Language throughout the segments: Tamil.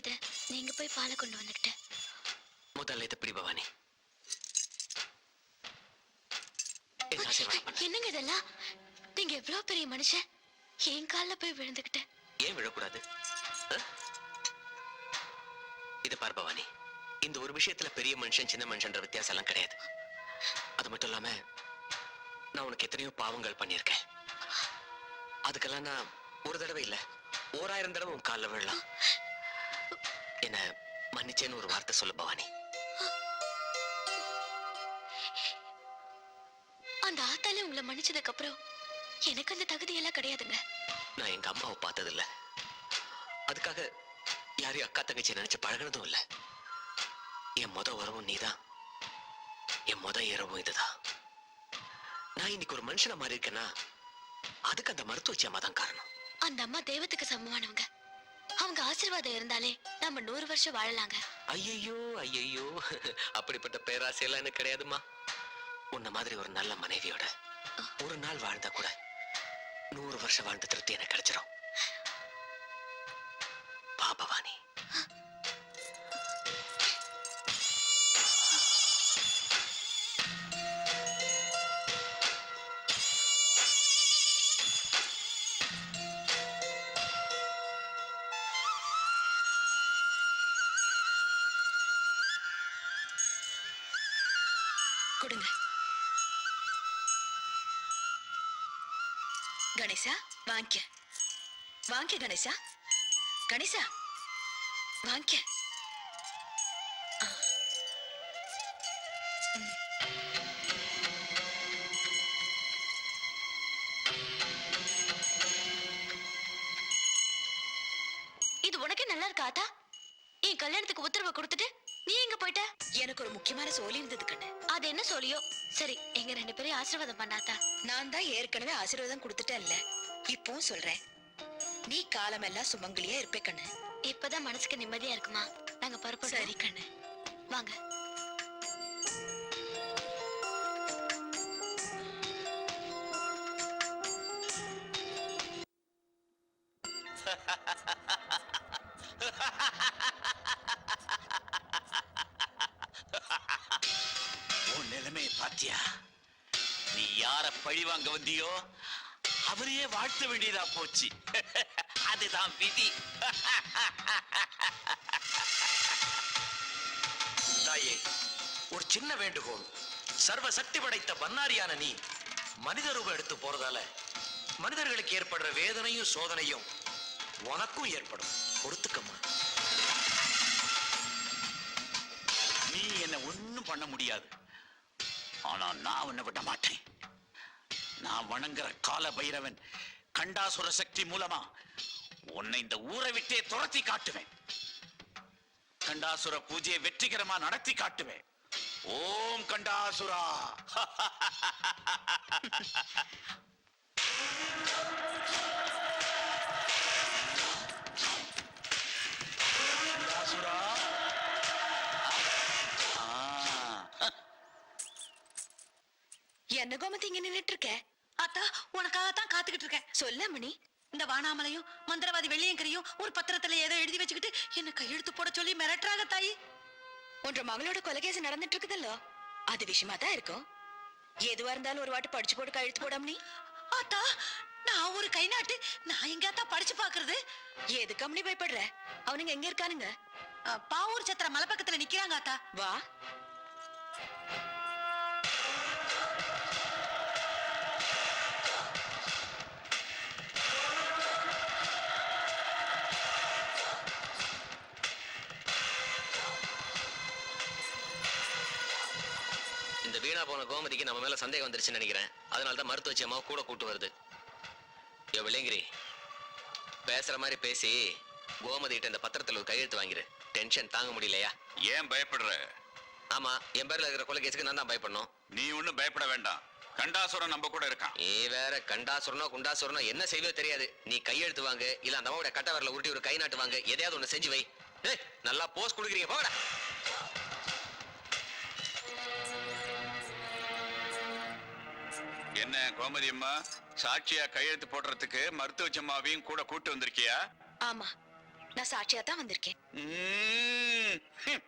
இத நீங்க போய் பாலை கொண்டு வந்துக்கிட்ட. முதல்ல இதை பிடி பவானி. என்னங்க இதெல்லாம்? நீங்க எவ்வளவு பெரிய மனுஷன், என் கால்ல போய் விழுந்துக்கிட்ட. ஏன் விழக்கூடாது? இத பார் பவானி, இந்த ஒரு விஷயத்துல பெரிய மனுஷன் சின்ன மனுஷன்ற வித்தியாசம் எல்லாம் கிடையாது. அது மட்டும் இல்லாம நான் உனக்கு எத்தனையோ பாவங்கள் பண்ணியிருக்கேன். அதுக்கெல்லாம் நான் ஒரு தடவை இல்ல 1000 தடவை உன் காலில் விழலாம். என்ன மன்னிச்சேன்னு ஒரு வார்த்தை சொல்லு பவானி. அந்த ஆத்தாலே உங்களை மன்னிச்சதுக்கு அப்புறம் எனக்கு அந்த தகுதி எல்லாம் கிடையாதுங்க. நான் எங்க அம்மாவை பார்த்தது இல்ல, அதுக்காக யாரையும் அக்கா தங்கச்சி நினைச்சு பழகினதும் இல்ல. என் முத உறவும் நீதான், என் முத இரவும் இதுதான். நான் இன்னைக்கு ஒரு மனுஷனை மாறி இருக்கேன்னா அதுக்கு அந்த மருத்துவச்சி அம்மா தான் காரணம். அந்த அம்மா தெய்வத்துக்கு சமமானவங்க. அவங்க ஆசீர்வாதம் இருந்தாலே நம்ம 100 வருஷம் வாழலாங்க. ஐயோ ஐயோ, அப்படிப்பட்ட பேராசையெல்லாம் எனக்கு கிடையாதுமா. உன்ன மாதிரி ஒரு நல்ல மனைவியோட ஒரு நாள் வாழ்ந்தா கூட 100 வருஷம் வாழ்ந்த திருப்தி எனக்கு கிடைச்சிடும். வா பவானி. கொடுங்க. கணேசா வாங்க, வாங்க கணேசா, கணேசா வாங்க. இது உனக்கே நல்லா இருக்கா ஆத்தா? என் கல்யாணத்துக்கு உத்தரவு கொடுத்துட்டு நீ எங்க போயிட்ட? எனக்கு ஒரு முக்கியமான சோலி இருந்தது கண்ணு. அது என்ன சோலியோ? சரி, எங்க 2 பேரையும் ஆசீர்வாதம் பண்ணாத்தா. நான் தான் ஏற்கனவே ஆசீர்வாதம் கொடுத்துட்டேன்ல, இப்பவும் சொல்றேன், நீ காலமெல்லாம் சுமங்கலியா இருப்பே கண்ணு. இப்பதான் மனசுக்கு நிம்மதியா இருக்குமா? நாங்க பருப்பு. சரி கண்ணு, வாங்க. பாத்தியா, நீ யார பழி வாங்க வந்தியோ அவரையே வாழ்த்த வேண்டியதா போச்சு. அதுதான் விதி. தாயே, ஒரு சின்ன வேண்டுகோள். சர்வ சக்தி படைத்த பன்னாரியான நீ மனித ரூபம் எடுத்து போறதால மனிதர்களுக்கு ஏற்படுற வேதனையும் சோதனையும் உனக்கும் ஏற்படும். பொறுத்துக்கம்மா. நீ என்ன ஒண்ணும் பண்ண முடியாது, ஆனா நான் உன்னை விட மாட்டேன். நான் வணங்குற கால பைரவன் கண்டாசுர சக்தி மூலமா உன்னை இந்த ஊரை விட்டே துரத்தி காட்டுவேன். கண்டாசுர பூஜையை வெற்றிகரமா நடத்தி காட்டுவேன். ஓம் கண்டாசுரா. கண்டாசுரா. என்ன கோமதி இங்க நின்னுட்டு இருக்க? அத்தா, உனக்காகத்தான் காத்துக்கிட்டு இருக்கேன். சொல்ல மணி. இந்த வானாமலையும் மந்திரவாதி வெள்ளியங்கரையும் ஒரு பத்திரத்துல ஏதோ எழுதி வச்சுக்கிட்டு என்ன கையெழுத்து போட சொல்லி மிரட்டுறாங்க தாயி. உன்ற மகளோட கொலைகேசம் நடந்துட்டு இருக்குதல்லோ, அது விஷயமா தான் இருக்கும். எதுவா இருந்தாலும் ஒரு வாட்டி படிச்சு போட்டு கையெழுத்து போடாம நீ. அத்தா, நான் ஒரு கை நாட்டு, நான் எங்கத்தான் படிச்சு பாக்குறது? எதுக்கு அம்மனி பயப்படுற? அவனுங்க எங்க இருக்கானுங்க? பாவூர் சத்திர மலை பக்கத்துல நிக்கிறாங்க அத்தா. வா. இந்த வீணா போன கோமதிக்கு நம்ம மேல சந்தேகம் வந்துருச்சுன்னு நினைக்கிறேன். அதனாலதான் மருத்துவச்சி அம்மாவை கூட கூட்டு வருது. யோ விளையங்கிரி, பேசுற மாதிரி பேசி கோமதி கிட்ட இந்த பத்திரத்துல ஒரு கையெழுத்து வாங்கிரு. டென்ஷன் தாங்க முடியலையா? ஏன் பயப்படுற? ஆமா, என் பேர்ல இருக்கிற கொலைகேசுக்கு நான் தான் பயப்படணும். நீ ஒண்ணும் பயப்பட வேண்டாம். கண்டாசுரன் நம்ம கூட இருக்கான். நீ வேற கண்டாசுரனோ குண்டாசுரனோ என்ன செய்வே தெரியாது. நீ கையெழுத்து வாங்க, இல்ல அந்த அம்மாவோட கட்ட வரல உருட்டி ஒரு கை நாட்டு வாங்க, எதையாவது ஒண்ணு செஞ்சு வை. நல்லா போஸ்ட் கொடுக்குறீங்க, போகடா. என்ன கோமதி அம்மா, சாட்சியா கையெழுத்து போடுறதுக்கு மருத்துவச்சம்மாவையும் கூட கூட்டு வந்திருக்கியா? ஆமா, நான் சாட்சியா தான் வந்திருக்கேன். ம், ஹம்.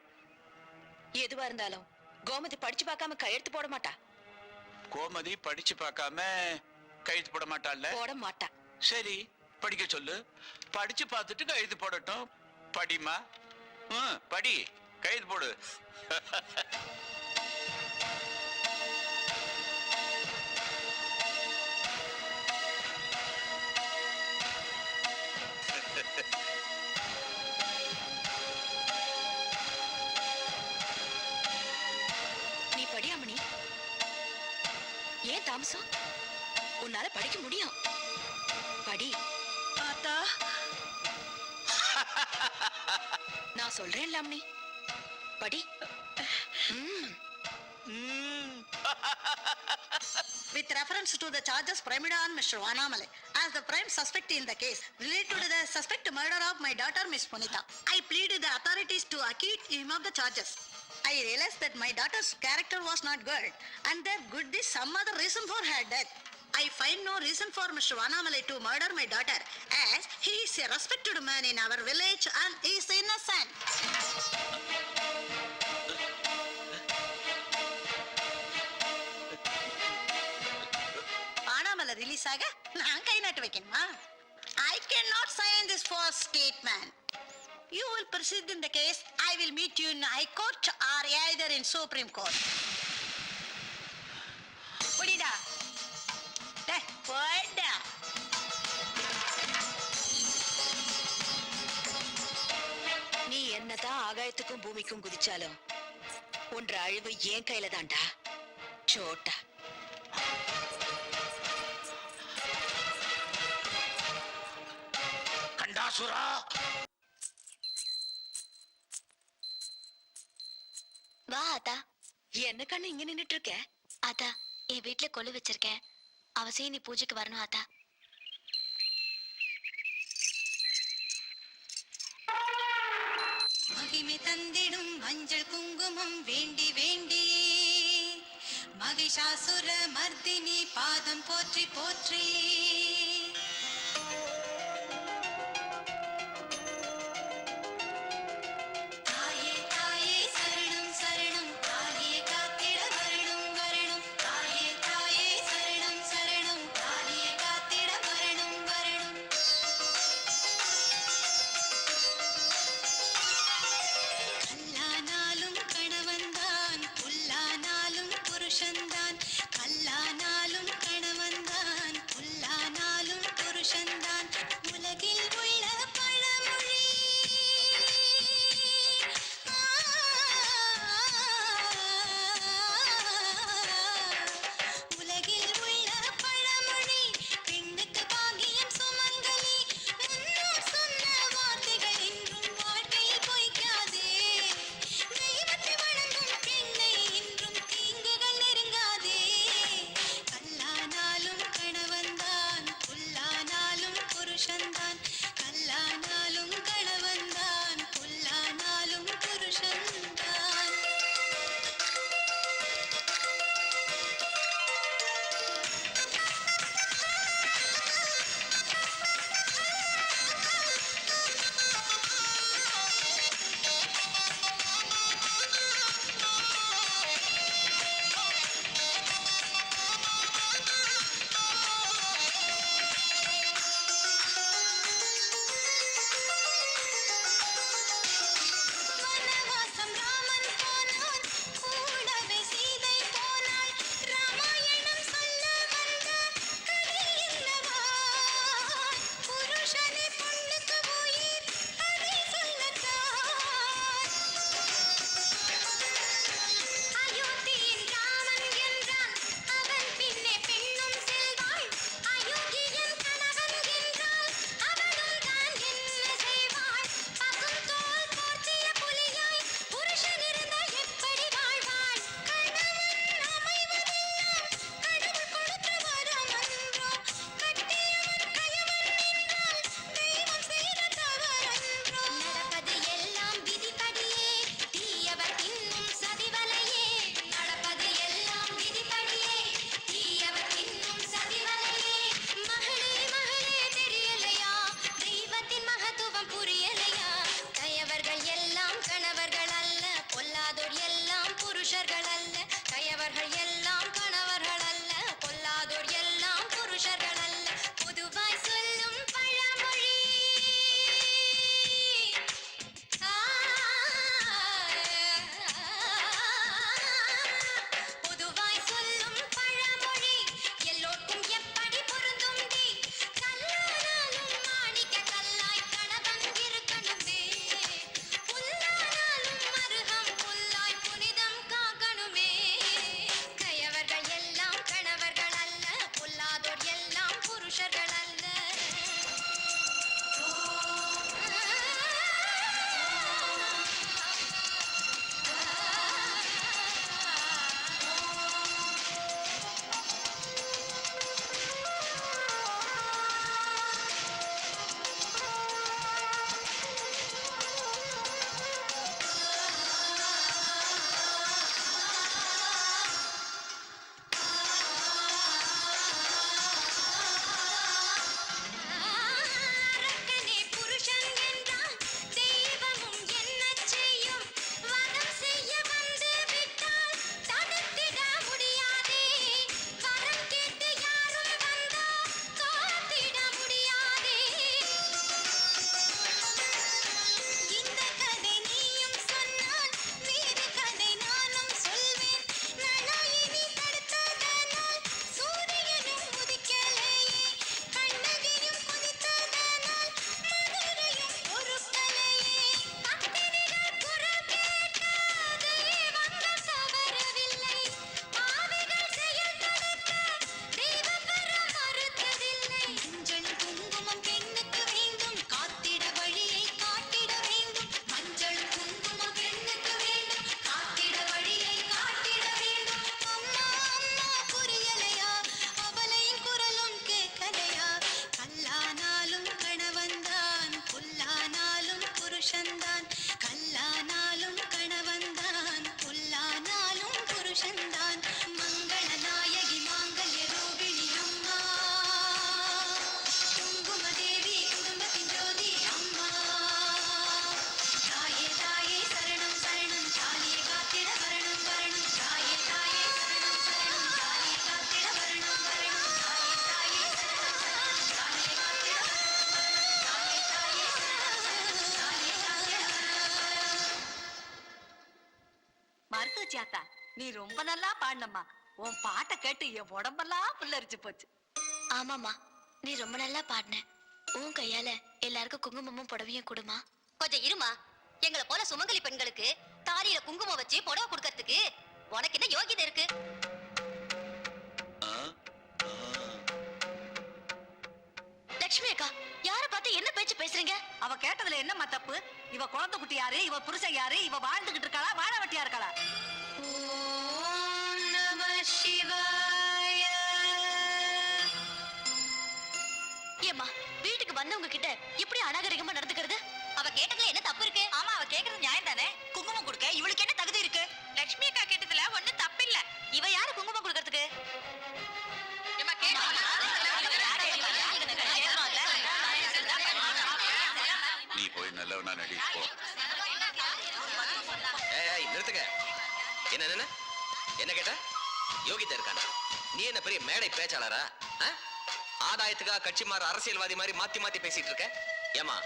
எதுவா இருந்தாலும் கோமதி படிச்சு பார்க்காம கையெழுத்து போட மாட்டா. கோமதி படிச்சு பார்க்காம கையெழுத்து போட மாட்டாள்ல? போட மாட்டா. சரி, படிக்க சொல்லு. படிச்சு பார்த்துட்டு கையெழுத்து போடட்டும். படிமா. படி, கையெழுத்து போடு. நீ படி அம்மணி. ஏன் தாமசம்? உன்னால படிக்க முடியும். படி. ஆத்தா நான் சொல்றேன்ல அம்மணி, படி. with reference to the charges framed on Mr. Vanamalai as the prime suspect in the case related to the suspect murder of my daughter Miss Punita, I plead with the authorities to acquit him of the charges. I realized that my daughter's character was not good and there could be some other reason for her death. I find no reason for Mr. Vanamalai to murder my daughter as he is a respected man in our village and is innocent. Vanamalai release ஆக நான் கை நாட்டு வைக்கணுமா? I cannot sign this false statement. You will proceed in the case. I will meet you in High Court or either in Supreme Court. புடிடா. டேய், போடா. நீ என்னதான் ஆகாயத்துக்கும் பூமிக்கும் குதிச்சாலும் ஒன்ற அழிவு என் கையில தான்டா சோட்டா. கண்டாசுரா, வா ஆத்தா. என்ன கண்ணு இங்க நின்னுட்டு இருக்க? ஆத்தா, என் வீட்டுல கொலு வச்சிருக்கேன். அவசியம் நீ பூஜைக்கு வரணும் ஆத்தா. மகிமை தந்திடும் மஞ்சள் குங்குமம் வேண்டி வேண்டி மகிஷாசுர மர்தினி பாதம் போற்றி போற்றி. தாயே தாயே சரணம் சரணம் தாயே காத்திட வரணும் வரணும். தாயே தாயே சரணம் சரணம் தாயே காத்திட வரணும் வரணும். கல்லானாலும் கணவன்தான் புல்லானாலும் புருஷன்தான். கல்லானாலும் கணவன்தான் புல்லானாலும் மகிழ்ச்சி ஆத்தா. நீ ரொம்ப நல்லா பாடினம்மா. உன் பாட்டை கேட்டு என் உடம்பெல்லாம் புல்லரிச்சு போச்சு. ஆமாமா, நீ ரொம்ப நல்லா பாடின. உன் கையால எல்லாருக்கும் குங்குமமும் புடவையும் கொடுமா. கொஞ்சம் இருமா. எங்களை போல சுமங்கலி பெண்களுக்கு தாலியில குங்குமம் வச்சு புடவை கொடுக்கறதுக்கு உனக்கு என்ன யோகிதை இருக்கு? லட்சுமி அக்கா, யார பார்த்து என்ன பேச்சு பேசுறீங்க? அவ கேட்டதுல என்னம்மா தப்பு? இவ குழந்தை குட்டி யாரு? இவ புருஷன் யாரு? இவ வாழ்ந்துகிட்டு இருக்காளா வாழ வெட்டியா இருக்காளா? ஓம் நம சிவாய. ஏம்மா, வீட்டுக்கு வந்தவங்க கிட்ட இப்படி அநாகரிகமா நடந்துக்கிறது? அவ கேட்டதுல என்ன தப்பு இருக்கு? ஆமா, அவ கேக்குறது நியாயம் தானே. குங்குமம் கொடுக்க இவளுக்கு என்ன தகுதி இருக்கு? லட்சுமி அக்கா கேட்டதுல ஒண்ணும் தப்பு இல்ல. இவ யாரு குங்குமம் கொடுக்கறதுக்கு? நீ போய் நல்லவனா நடி போ. ஏய் நிறுத்துங்க. என்ன என்ன கேட்ட? யோகிதா இருக்கானா? நீ என்ன பெரிய மேடை பேச்சாளரா? ஆதாயத்துக்காக கட்சி மாற அரசியல்வாதி மாதிரி மாத்தி மாத்தி பேசிட்டு இருக்க? ஏமா,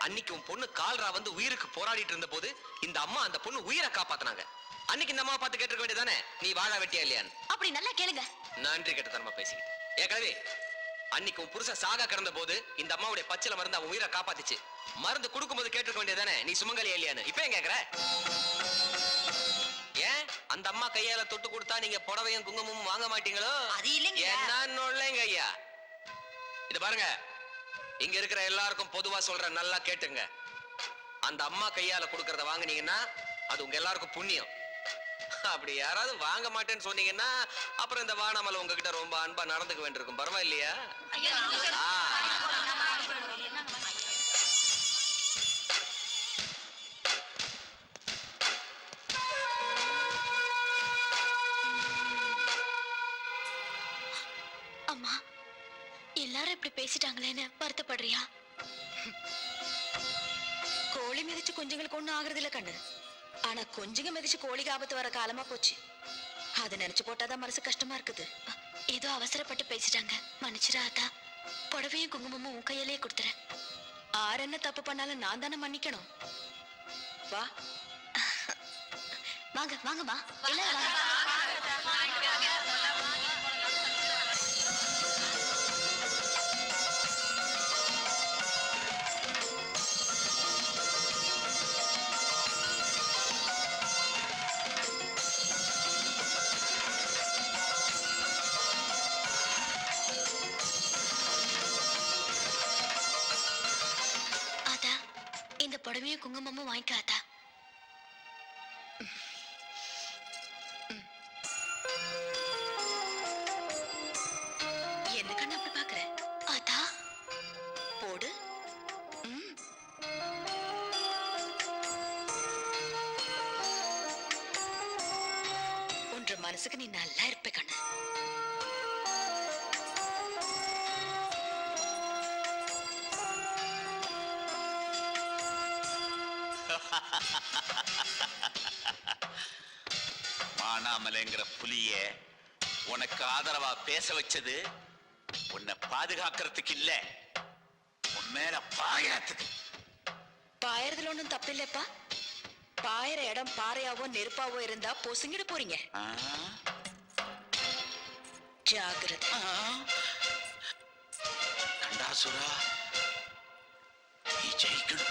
அன்னைக்கு உன் பொண்ணு கால்ரா வந்து உயிருக்கு போராடிட்டு இருந்த போது இந்த அம்மா அந்த பொண்ணு உயிரை காப்பாத்தினாங்க. அன்னைக்கு இந்த அம்மாவை பார்த்து கேட்டிருக்க வேண்டியதானே நீ வாழ வெட்டியா இல்லையான்னு? அப்படி நல்லா கேளுங்க. நன்றி கெட்டத்தனமா பேசிக்கிட்டு. கிழவி, அன்னைக்கு உன் புருஷன் சாகா கிடந்த போது இந்த அம்மாவுடைய பச்சில மருந்து அவன் உயிரை காப்பாத்திச்சு. மருந்து கொடுக்கும்போது கேட்டிருக்க வேண்டியதானே நீ சுமங்கலியா இல்லையான்னு? இப்ப ஏன் கேக்குற? ஏன் அந்த அம்மா கையால தொட்டு கொடுத்தா நீங்க புடவையும் குங்குமமும் வாங்க மாட்டீங்களோ? அது இல்லைங்க. என்னன்னு ஐயா, இது பாருங்க, இங்க இருக்கிற எல்லாருக்கும் பொதுவா சொல்ற, நல்லா கேட்டுங்க. அந்த அம்மா கையால கொடுக்கறத வாங்குனீங்கன்னா அது உங்க எல்லாருக்கும் புண்ணியம். அப்படி யாராவது வாங்க மாட்டேன்னு சொன்னீங்கன்னா அப்புறம் இந்த வானமலை உங்ககிட்ட ரொம்ப அன்பா நடந்துக்க வேண்டியிருக்கும். பரவாயில்லையா? அம்மா, எல்லாரும் இப்படி பேசிட்டாங்களேன்னு வருத்தப்படுறியா? கோழி மிதிச்சு குஞ்சுங்களுக்கு ஒண்ணும் ஆகுறது இல்ல கண்ணு. ஆனா குஞ்சுங்க மிதிச்சு கோழிக்கு ஆபத்து வர காலமா போச்சு. அதை நினைச்சு போட்டாதான் மனசு கஷ்டமா இருக்குது. ஏதோ அவசரப்பட்டு பேசிட்டாங்க, மன்னிச்சிராதா. புடவையும் குங்குமமும் உன் கையிலே கொடுத்துறேன். ஆறு என்ன தப்பு பண்ணாலும் நான் தானே மன்னிக்கணும். வா, வாங்க வாங்கம்மா, எல்லாரும் வாங்க. புடவையும் குங்குமமும் வாங்கிக்காதா? என்ன கண்ணு அப்படி பாக்குற? அதா போடு. உன்ற மனசுக்கு நீ நல்லா இருப்ப கண்ணு. மானாமலைங்கிற புலிய உனக்கு ஆதரவா பேச வச்சது உன்னை பாதுகாக்கிறதுக்கு இல்ல, உன் மேல பாயறதுக்கு. பாயறதுல ஒண்ணும் தப்பு இல்லப்பா. பாயற இடம் பாறையாவோ நெருப்பாவோ இருந்தா பொசுங்கிட போறீங்க. ஜாகிரதை. கண்டாசுரா, நீ ஜெயிக்கணும்.